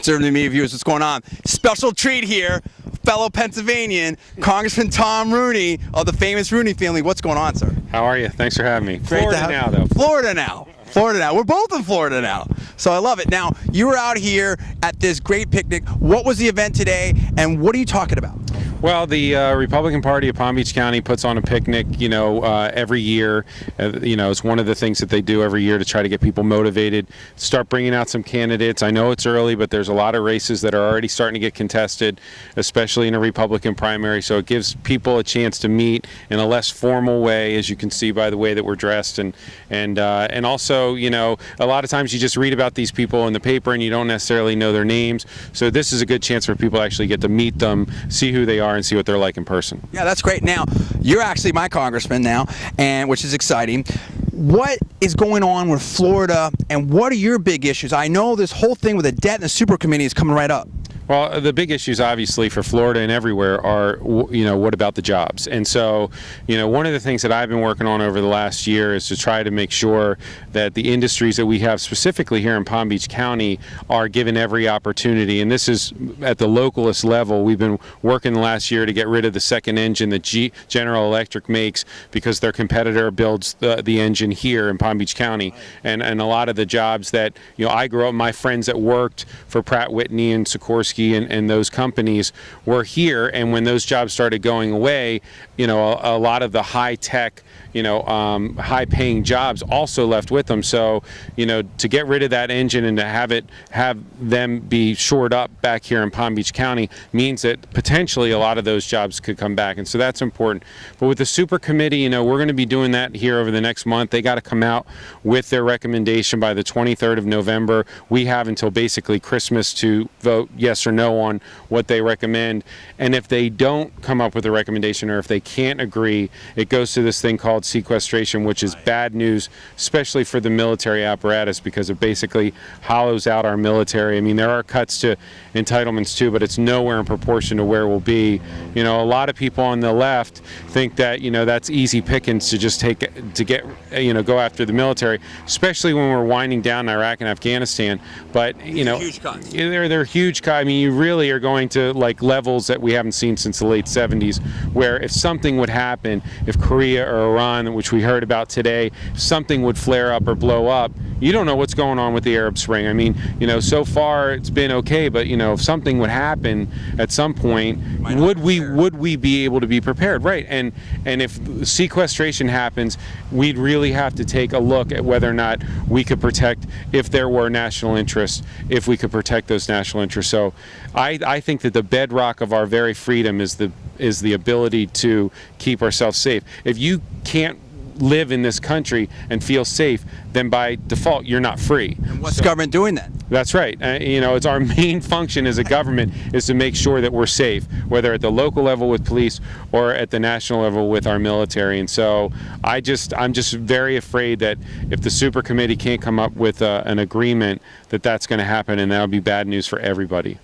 Certainly, me viewers, what's going on? Special treat here, fellow Pennsylvanian, Congressman Tom Rooney of the famous Rooney family. What's going on, sir? How are you? Thanks for having me. Great Florida now, though. Florida now. Florida now. We're both in Florida now. So I love it. Now, you were out here at this great picnic. What was the event today, and what are you talking about? Well, the Republican Party of Palm Beach County puts on a picnic, every year. It's one of the things that they do every year to try to get people motivated, start bringing out some candidates. I know it's early, but there's a lot of races that are already starting to get contested, especially in a Republican primary. So it gives people a chance to meet in a less formal way, as you can see by the way that we're dressed. And also, a lot of times you just read about these people in the paper and you don't necessarily know their names. So this is a good chance for people to actually get to meet them, see who they are, and see what they're like in person. Yeah, that's great. Now, you're actually my congressman now, and which is exciting. What is going on with Florida, and what are your big issues? I know this whole thing with the debt and the super committee is coming right up. Well, the big issues, obviously, for Florida and everywhere are, what about the jobs? And so, one of the things that I've been working on over the last year is to try to make sure that the industries that we have specifically here in Palm Beach County are given every opportunity. And this is at the localist level. We've been working the last year to get rid of the second engine that General Electric makes because their competitor builds the engine here in Palm Beach County. And a lot of the jobs that, I grew up, my friends that worked for Pratt Whitney and Sikorsky and those companies were here, and when those jobs started going away, a lot of the high-tech, high-paying jobs also left with them. So, to get rid of that engine and to have them be shored up back here in Palm Beach County means that potentially a lot of those jobs could come back, and so that's important. But with the super committee, we're going to be doing that here over the next month. They got to come out with their recommendation by the 23rd of November. We have until basically Christmas to vote yes or no on what they recommend, and if they don't come up with a recommendation, or if they can't agree, it goes to this thing called sequestration, which is bad news, especially for the military apparatus, because it basically hollows out our military. I mean, there are cuts to entitlements too, but it's nowhere in proportion to where we'll be. A lot of people on the left think that that's easy pickings to just go after the military, especially when we're winding down Iraq and Afghanistan. But huge cuts. They're huge cuts. I mean, you really are going to levels that we haven't seen since the late 70s, where if something would happen, if Korea or Iran, which we heard about today, if something would flare up or blow up, you don't know what's going on with the Arab Spring. I mean, so far it's been okay, but if something would happen at some point, would we be able to be prepared? Right. And if sequestration happens, we'd really have to take a look at whether or not we could protect, if there were national interests, if we could protect those national interests. So I think that the bedrock of our very freedom is the ability to keep ourselves safe. If you can't live in this country and feel safe, then by default you're not free. And what's the government doing then? That's right. It's our main function as a government is to make sure that we're safe, whether at the local level with police or at the national level with our military. And so I'm just very afraid that if the super committee can't come up with an agreement, that's going to happen, and that'll be bad news for everybody.